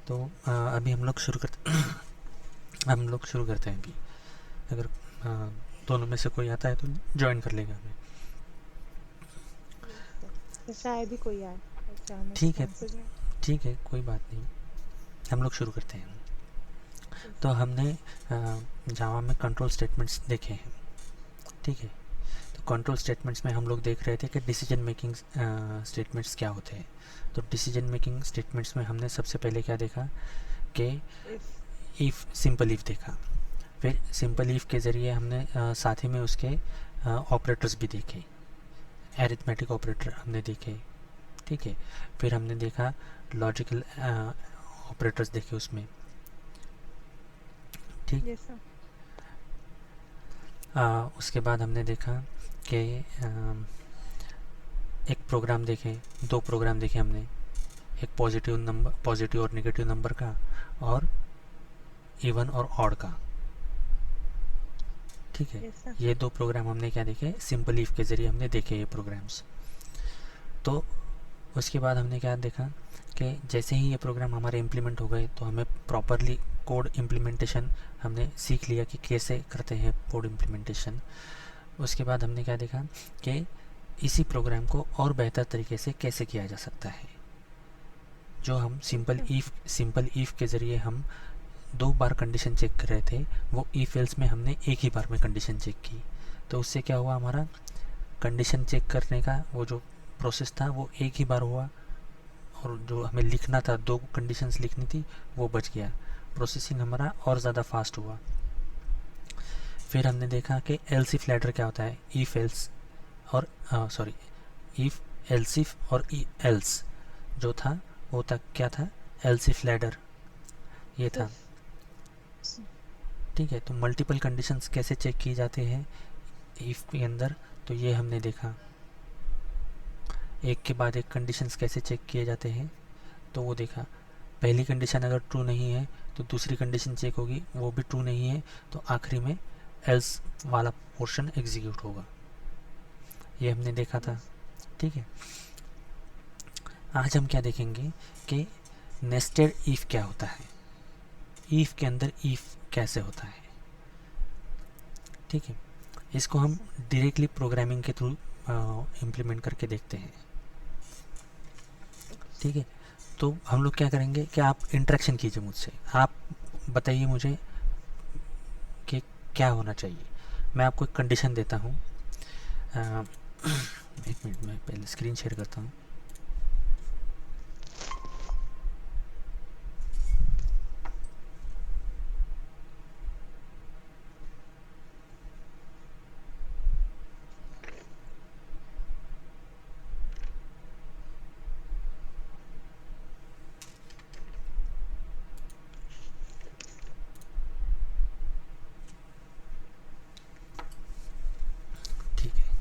तो अभी हम लोग शुरू करते हैं अभी। अगर अ, दोनों में से कोई आता है तो ज्वाइन कर लेगा हमें। यस सर, शायद ही कोई आए, अचानक ठीक से है, मैसेज आए। ठीक है, कोई बात नहीं। हम लोग शुरू करते हैं। यस तो हमने जावा में कंट्रोल स्टेटमेंट्स देखे हैं। ठीक है। तो कंट्रोल स्टेटमेंट्स में हम लोग देख रहे थे कि डिसीजन मेकिंग स्टेटमेंट्स क्या होते हैं। तो डिसीजन मेकिंग स्टेटमेंट्स में हमने सबसे पहले क्या देखा कि इफ। इफ़, सिंपल इफ़ देखा। फिर सिंपल इफ़ के ज़रिए हमने साथ ही में उसके ऑपरेटर्स भी देखे। एरिथमेटिक ऑपरेटर हमने देखे। ठीक है। फिर हमने देखा लॉजिकल ऑपरेटर्स देखे उसमें। ठीक। Yes sir. उसके बाद हमने देखा कि एक प्रोग्राम देखे, दो प्रोग्राम देखे हमने। एक पॉजिटिव और नेगेटिव नंबर का, और इवन और ऑड का। ठीक है। Yes sir. ये दो प्रोग्राम हमने क्या देखे, सिंपल इफ के ज़रिए हमने देखे ये प्रोग्राम्स। तो उसके बाद हमने क्या देखा कि जैसे ही ये प्रोग्राम हमारे इम्प्लीमेंट हो गए तो हमें प्रॉपरली कोड इम्प्लीमेंटेशन हमने सीख लिया कि कैसे करते हैं कोड इम्प्लीमेंटेशन। उसके बाद हमने क्या देखा कि इसी प्रोग्राम को और बेहतर तरीके से कैसे किया जा सकता है। जो हम अच्छा। सिंपल इफ़ के ज़रिए हम दो बार कंडीशन चेक कर रहे थे, वो इफ एल्स में हमने एक ही बार में कंडीशन चेक की। तो उससे क्या हुआ, हमारा कंडीशन चेक करने का वो जो प्रोसेस था वो एक ही बार हुआ, और जो हमें लिखना था, दो कंडीशंस लिखनी थी, वो बच गया। प्रोसेसिंग हमारा और ज़्यादा फास्ट हुआ। फिर हमने देखा कि एल्स इफ लैडर क्या होता है। इफ एल्स और सॉरी इफ एल्स इफ और एल्स जो था वो तक क्या था, एल्स इफ लैडर ये था। सिर्फ। ठीक है। तो मल्टीपल कंडीशंस कैसे चेक की जाती है इफ के अंदर, तो ये हमने देखा। एक के बाद एक कंडीशंस कैसे चेक किए जाते हैं, तो वो देखा। पहली कंडीशन अगर ट्रू नहीं है तो दूसरी कंडीशन चेक होगी, वो भी ट्रू नहीं है तो आखिरी में एल्स वाला पोर्शन एग्जीक्यूट होगा। ये हमने देखा था। यस। ठीक है। आज हम क्या देखेंगे कि नेस्टेड इफ क्या होता है, इफ के अंदर इफ कैसे होता है। ठीक है। इसको यस हम सर। डायरेक्टली प्रोग्रामिंग के थ्रू इम्प्लीमेंट करके देखते हैं। ओके। ठीक है। तो हम लोग क्या करेंगे कि आप इंटरेक्शन कीजिए मुझसे, आप बताइए मुझे कि क्या होना चाहिए। मैं आपको एक कंडीशन देता हूँ। एक मिनट में पहले स्क्रीन शेयर करता हूँ। ठीक है।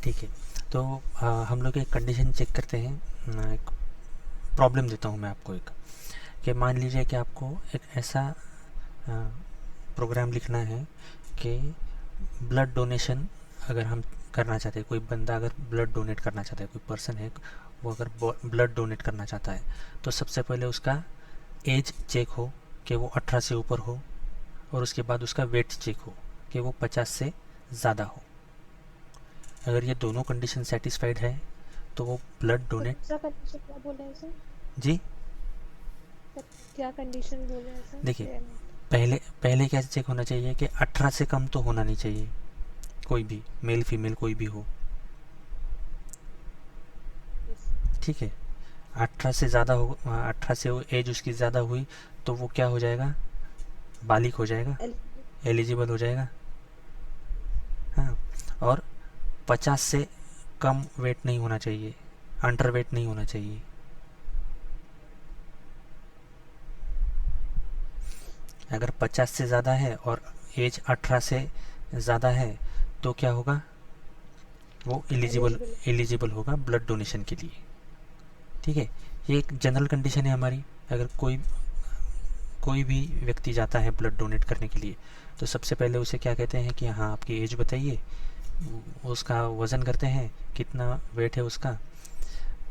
ठीक है। तो हम लोग एक कंडीशन चेक करते हैं। एक प्रॉब्लम देता हूँ मैं आपको एक, कि मान लीजिए कि आपको एक ऐसा प्रोग्राम लिखना है कि ब्लड डोनेशन अगर हम करना चाहते हैं, कोई बंदा अगर ब्लड डोनेट करना चाहता है, कोई पर्सन है वो अगर ब्लड डोनेट करना चाहता है, तो सबसे पहले उसका एज चेक हो कि वो 18 से ऊपर हो, और उसके बाद उसका वेट चेक हो कि वो 50 से ज़्यादा हो। अगर ये दोनों कंडीशन सेटिस्फाइड है तो वो ब्लड सर डोनेट। दूसरा कंडीशन क्या बोला है सर? जी। सर क्या कंडीशन बोले हैं सर, देखिए, क्लियर नहीं। पहले पहले क्या चेक होना चाहिए कि 18 से कम तो होना नहीं चाहिए, कोई भी मेल फीमेल कोई भी हो। Yes sir. ठीक है। 18 से ज़्यादा हो, 18 से एज उसकी ज़्यादा हुई तो वो क्या हो जाएगा, बालिग हो जाएगा, एलिजिबल। एलिजिबल हो जाएगा। Yes sir. हाँ। और 50 से कम वेट नहीं होना चाहिए, अंडर वेट नहीं होना चाहिए। अगर 50 से ज़्यादा है और एज 18 से ज़्यादा है तो क्या होगा, वो एलिजिबल एलिजिबल। एलिजिबल होगा ब्लड डोनेशन के लिए। ठीक है, ये एक जनरल कंडीशन है हमारी। अगर कोई भी व्यक्ति जाता है ब्लड डोनेट करने के लिए, तो सबसे पहले उसे क्या कहते हैं कि हाँ आपकी एज बताइए, उसका वज़न करते हैं, कितना वेट है उसका,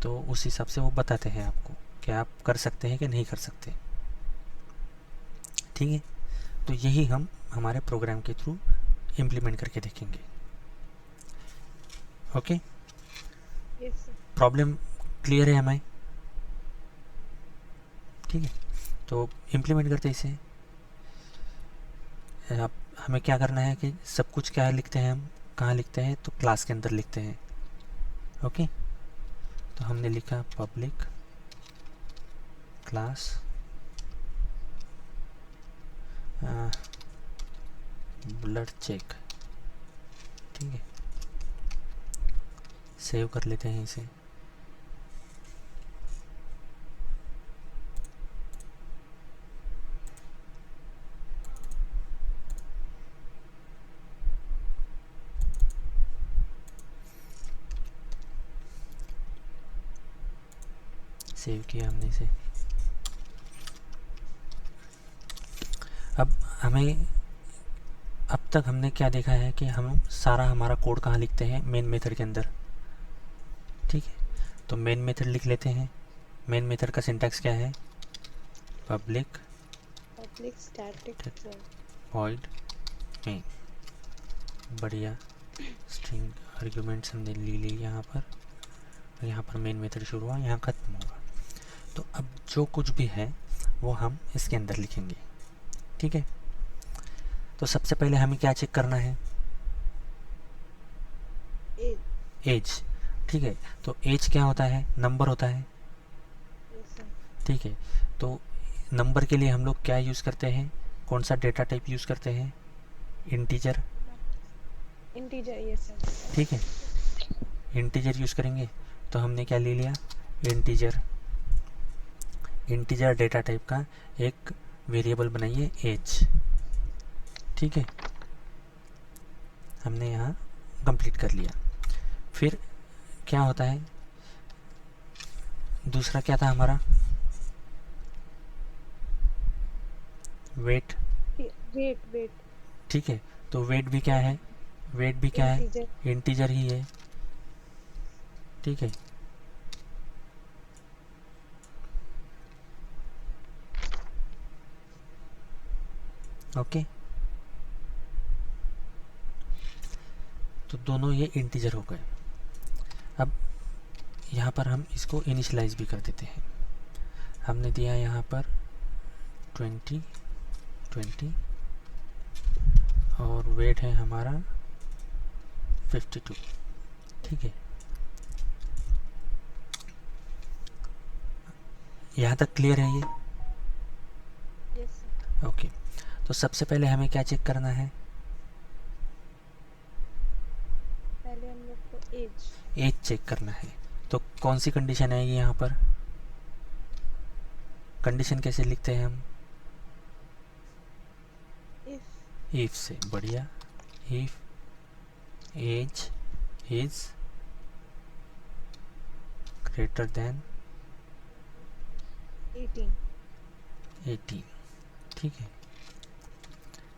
तो उस हिसाब से वो बताते हैं आपको कि आप कर सकते हैं कि नहीं कर सकते। ठीक है, तो यही हम हमारे प्रोग्राम के थ्रू इम्प्लीमेंट करके देखेंगे। Okay, yes sir. Problem clear है हमें? ठीक है, तो इम्प्लीमेंट करते हैं इसे। आप हमें क्या करना है कि सब कुछ क्या लिखते हैं हम, कहाँ लिखते हैं, तो क्लास के अंदर लिखते हैं। ओके, तो हमने लिखा पब्लिक क्लास ब्लड चेक। ठीक है, सेव कर लेते हैं इसे। सेव किया हमने इसे। अब हमें, अब तक हमने क्या देखा है कि हम सारा हमारा कोड कहाँ लिखते हैं, मेन मेथड के अंदर। ठीक है, तो मेन मेथड लिख लेते हैं। मेन मेथड का सिंटैक्स क्या है, public public static void. Void main. बढ़िया, स्ट्रिंग आर्ग्यूमेंट्स हमने ले ली यहाँ पर, और यहाँ पर मेन मेथड शुरू हुआ, यहाँ ख़त्म होगा। तो अब जो कुछ भी है वो हम इसके अंदर लिखेंगे। ठीक है, तो सबसे पहले हमें क्या चेक करना है, एज। एज। ठीक है, तो एज क्या होता है, नंबर होता है। Yes sir. ठीक है, तो नंबर के लिए हम लोग क्या यूज़ करते हैं, कौन सा डेटा टाइप यूज़ करते हैं, इंटीजर। इंटीजर। Yes sir. ठीक है, इंटीजर यूज़ करेंगे। तो हमने क्या ले लिया, इंटीजर। इंटीजर डेटा टाइप का एक वेरिएबल बनाइए एज। ठीक है, हमने यहाँ कंप्लीट कर लिया। फिर क्या होता है, दूसरा क्या था हमारा, वेट। Wait wait. ठीक है, तो वेट भी क्या है, वेट भी क्या है, इंटीजर। इंटीजर ही है। ठीक है, ओके, तो दोनों ये इंटीजर हो गए। अब यहाँ पर हम इसको इनिशलाइज भी कर देते हैं। हमने दिया यहाँ पर 20 20 और वेट है हमारा 52। ठीक है, यहाँ तक क्लियर है ये? Yes sir. ओके, तो सबसे पहले हमें क्या चेक करना है, पहले हम लोग को एज। एज चेक करना है। तो कौन सी कंडीशन आएगी यहाँ पर, कंडीशन कैसे लिखते हैं हम, इफ। इफ से। बढ़िया, if age is greater than 18। 18। ठीक है,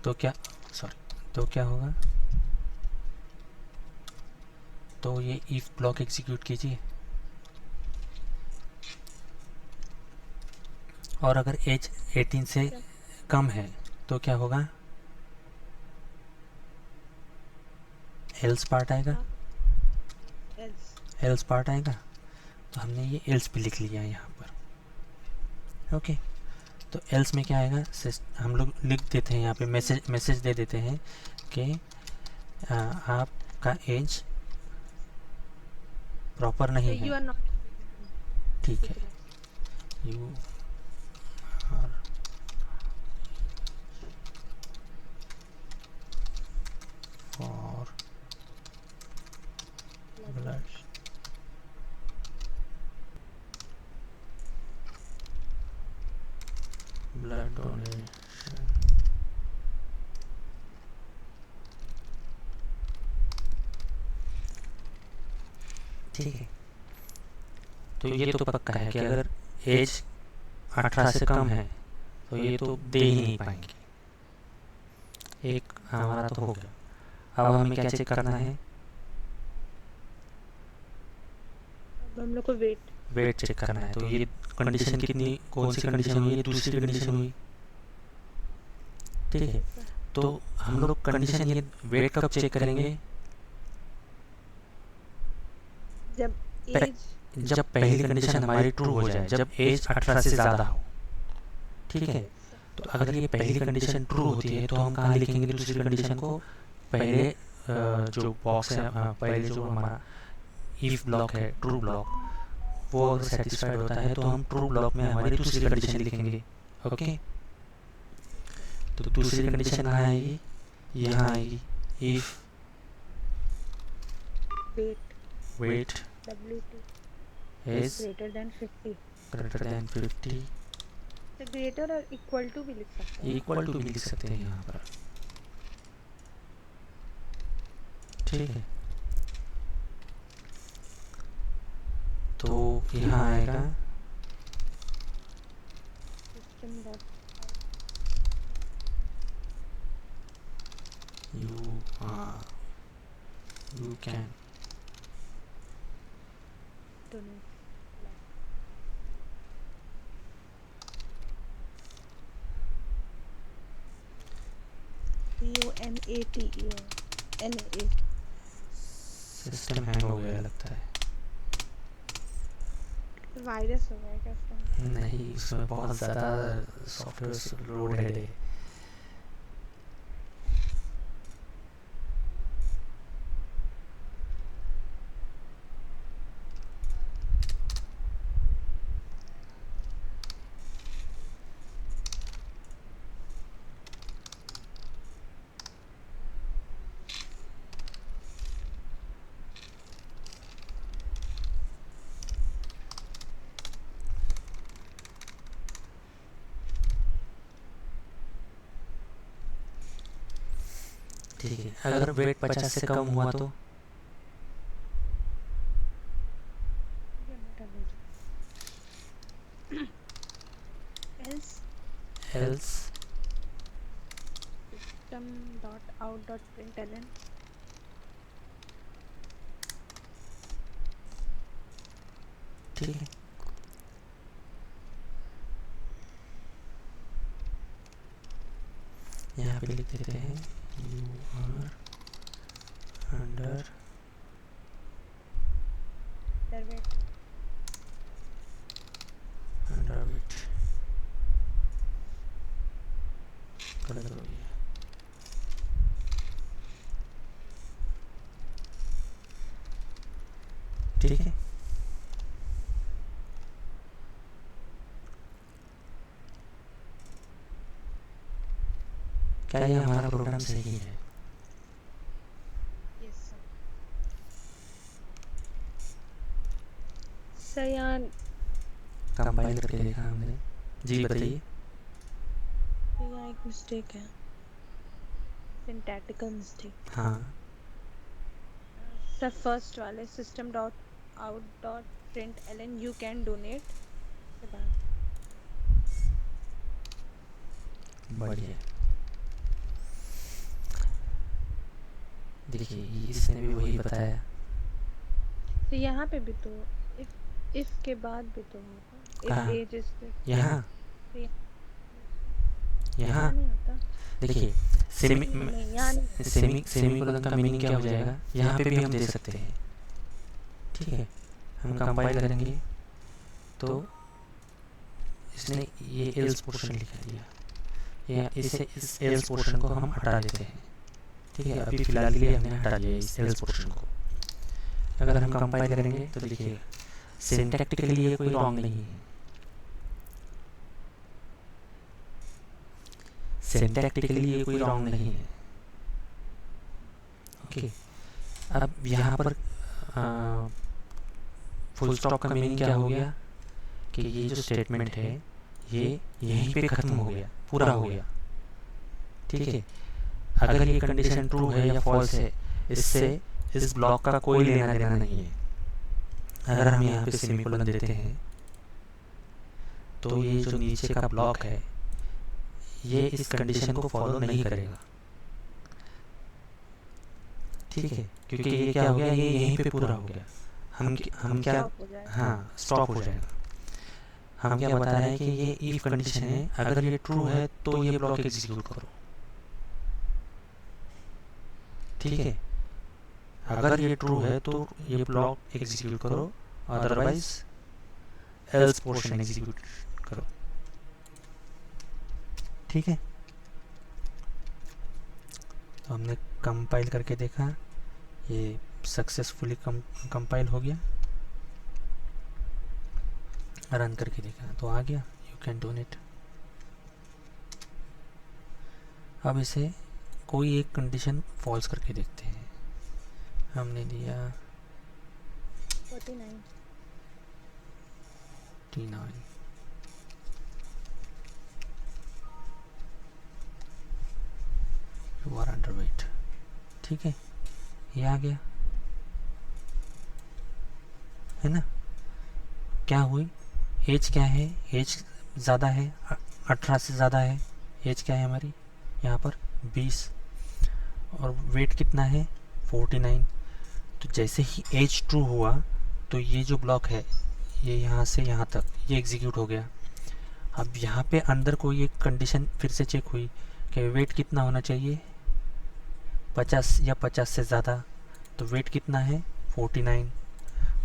तो क्या, सॉरी, तो क्या होगा, तो ये इफ ब्लॉक एग्जीक्यूट कीजिए। और अगर एज 18 से सर। कम है तो क्या होगा, एल्स पार्ट आएगा। हाँ। एल्स। एल्स पार्ट आएगा, तो हमने ये एल्स भी लिख लिया है यहाँ पर। ओके, तो एल्स में क्या आएगा, हम लोग लिख देते हैं यहाँ पे, मैसेज दे देते हैं कि आपका एज प्रॉपर सर नहीं है। यू आर नॉट ठीक है, you are for blood blood donation. ठीक है, तो ये तो पक्का है कि अगर एज 18 से कम है तो ये तो दे ही नहीं पाएंगे। एक हमारा तो हो गया। अब हमें क्या चेक करना है? अब हम लोग को वेट वेट चेक करना है। तो ये कंडीशन कितनी, कौन सी कंडीशन हुई? ये दूसरी कंडीशन हुई, ठीक है। तो हम लोग कंडीशन ये वेट कब चेक करेंगे? जब पे- एज जब पहली कंडीशन हमारी ट्रू हो जाए, जब एज 18 से ज़्यादा हो, ठीक है। तो अगर ये पहली कंडीशन ट्रू होती है तो हम कहाँ लिखेंगे दूसरी कंडीशन को? पहले जो बॉक्स है, पहले जो हमारा इफ ब्लॉक है, ट्रू ब्लॉक, वो अगर सेटिस्फाइड होता है तो हम ट्रू ब्लॉक में हमारी दूसरी कंडीशन लिखेंगे। ओके, तो दूसरी कंडीशन कहाँ आएगी? यहाँ आएगी। If weight weight W2 is greater than 50। Greater than 50, तो ग्रेटर और इक्वल टू भी लिख सकते हैं। इक्वल टू भी लिख सकते हैं यहाँ पर, ठीक है। तो यहाँ आएगा system dot you can donate CONATENA। System hang हो गया लगता है। वायरस हो गया क्या उसका? नहीं, उसमें बहुत ज़्यादा सॉफ्टवेयर लोड है। ठीक है, अगर वेट 50 से कम हुआ तो else else system dot out dot println ठीक है। यहाँ पे लिख देते हैं you are under weight underweight, गलत हो गया। ठीक है, क्या ये हमारा प्रोग्राम सही है? Yes sir. यहाँ कंपाइल करके देखा हमने। जी बताइए। यहाँ एक मिस्टेक है, सिंटैक्टिकल मिस्टेक। हाँ, सर फर्स्ट वाले system dot out dot println you can donate के बाद बढ़िया। देखिए इसने भी वही बताया। तो यहाँ पे भी तो if के बाद भी तो होगा। कहाँ? if age is यहाँ यहाँ नहीं होता। देखिए नहीं यहाँ नहीं। सेमीकोलन का मीनिंग क्या हो जाएगा? यहाँ पे भी हम दे सकते हैं, ठीक है। हम कंपाइल करेंगे तो इसने ये एल्स पोर्शन लिखा दिया, या इसे इस एल्स पोर्शन को हम हटा देते हैं, ठीक है। अभी फिलहाल के लिए हमने हटा दिया इस एल्स पोर्शन को। अगर हम कंपाइल करेंगे तो देखिए सिंटैक्टिकली ये कोई रॉन्ग नहीं है, सिंटैक्टिकली ये कोई रॉन्ग नहीं है। ओके, अब यहाँ पर फुल स्टॉप का मीनिंग क्या हो गया कि ये जो स्टेटमेंट है ये यहीं पे ख़त्म हो गया, पूरा हो गया, ठीक है। अगर ये कंडीशन ट्रू है या फॉल्स है, इससे इस ब्लॉक का कोई लेना देना नहीं है। अगर हम यहाँ पे सेमीकोलन देते हैं तो ये जो नीचे का ब्लॉक है ये इस कंडीशन को फॉलो नहीं करेगा, ठीक है, क्योंकि ये क्या हो गया, ये यहीं पे पूरा हो गया। हम क्या, Stop हो जाएगा। हाँ स्टॉप हो जाएगा। हम क्या बता रहे हैं कि ये इफ कंडीशन है, अगर ये ट्रू है तो ये ब्लॉक एग्जीक्यूट करो, ठीक है। अगर ये ट्रू है तो ये ब्लॉक एग्जीक्यूट करो, अदरवाइज एल्स पोर्शन एग्जीक्यूट करो, ठीक है। तो हमने कंपाइल करके देखा, ये सक्सेसफुली कंपाइल हो गया। रन करके देखा तो आ गया, यू कैन डोनेट। अब इसे कोई एक कंडीशन फॉल्स करके देखते हैं। हमने दिया 49 T9, you are under wait, ठीक है, ये आ गया है ना। क्या हुई, एज क्या है, एज ज़्यादा है, 18 से ज़्यादा है। एज क्या है हमारी यहाँ पर 20, और वेट कितना है 49। तो जैसे ही एज ट्रू हुआ तो ये जो ब्लॉक है ये यहाँ से यहाँ तक ये एग्जीक्यूट हो गया। अब यहाँ पे अंदर कोई एक कंडीशन फिर से चेक हुई कि वेट कितना होना चाहिए, 50 या 50 से ज़्यादा। तो वेट कितना है 49,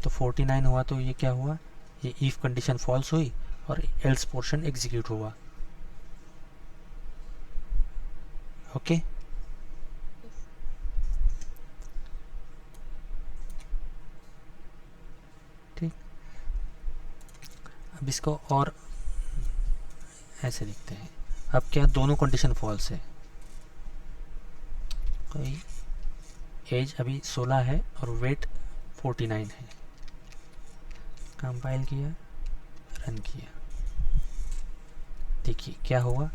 तो 49 हुआ तो ये क्या हुआ, ये इफ कंडीशन फॉल्स हुई और एल्स पोर्शन एग्जीक्यूट हुआ। ओके, ठीक। अब इसको और ऐसे लिखते हैं। अब क्या दोनों कंडीशन फॉल्स है, कोई एज अभी 16 है और वेट 49 है। कंपाइल किया, रन किया, देखिए क्या हुआ,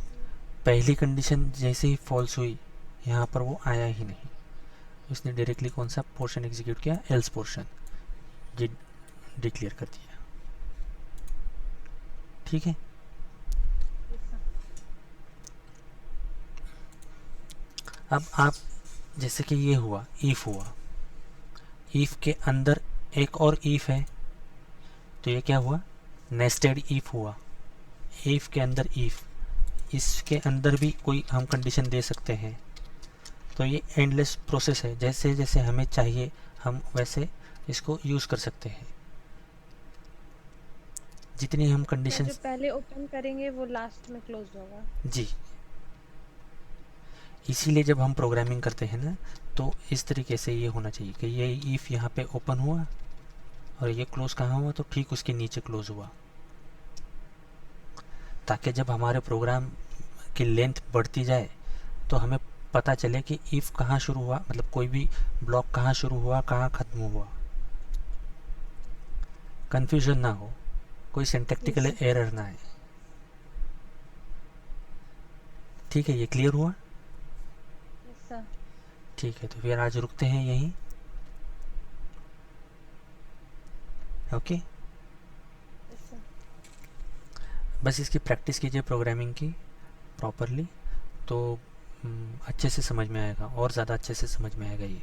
पहली कंडीशन जैसे ही फॉल्स हुई यहाँ पर वो आया ही नहीं, उसने डायरेक्टली कौन सा पोर्शन एग्जीक्यूट किया, एल्स पोर्शन, ये डिक्लेयर कर दिया, ठीक है। अब आप जैसे कि ये हुआ, ईफ हुआ, ईफ के अंदर एक और ईफ है, तो ये क्या हुआ, नेस्टेड ईफ हुआ। ईफ के अंदर ईफ, इसके अंदर भी कोई हम कंडीशन दे सकते हैं। तो ये एंडलेस प्रोसेस है, जैसे जैसे हमें चाहिए हम वैसे इसको यूज़ कर सकते हैं। जितनी हम कंडीशन, जो पहले ओपन करेंगे वो लास्ट में क्लोज होगा। जी, इसीलिए जब हम प्रोग्रामिंग करते हैं ना तो इस तरीके से ये होना चाहिए कि ये इफ़ यहाँ पे ओपन हुआ और ये क्लोज कहाँ हुआ, तो ठीक उसके नीचे क्लोज हुआ, ताकि जब हमारे प्रोग्राम की लेंथ बढ़ती जाए तो हमें पता चले कि इफ़ कहाँ शुरू हुआ, मतलब कोई भी ब्लॉक कहाँ शुरू हुआ कहाँ ख़त्म हुआ, कन्फ्यूजन ना हो, कोई सिंटैक्टिकल एरर ना आए। ठीक है, ये क्लियर हुआ, यस सर। ठीक है। तो फिर आज रुकते हैं यहीं, ओके। Yes sir. बस इसकी प्रैक्टिस कीजिए प्रोग्रामिंग की प्रॉपरली, तो अच्छे से समझ में आएगा, और ज़्यादा अच्छे से समझ में आएगा ये।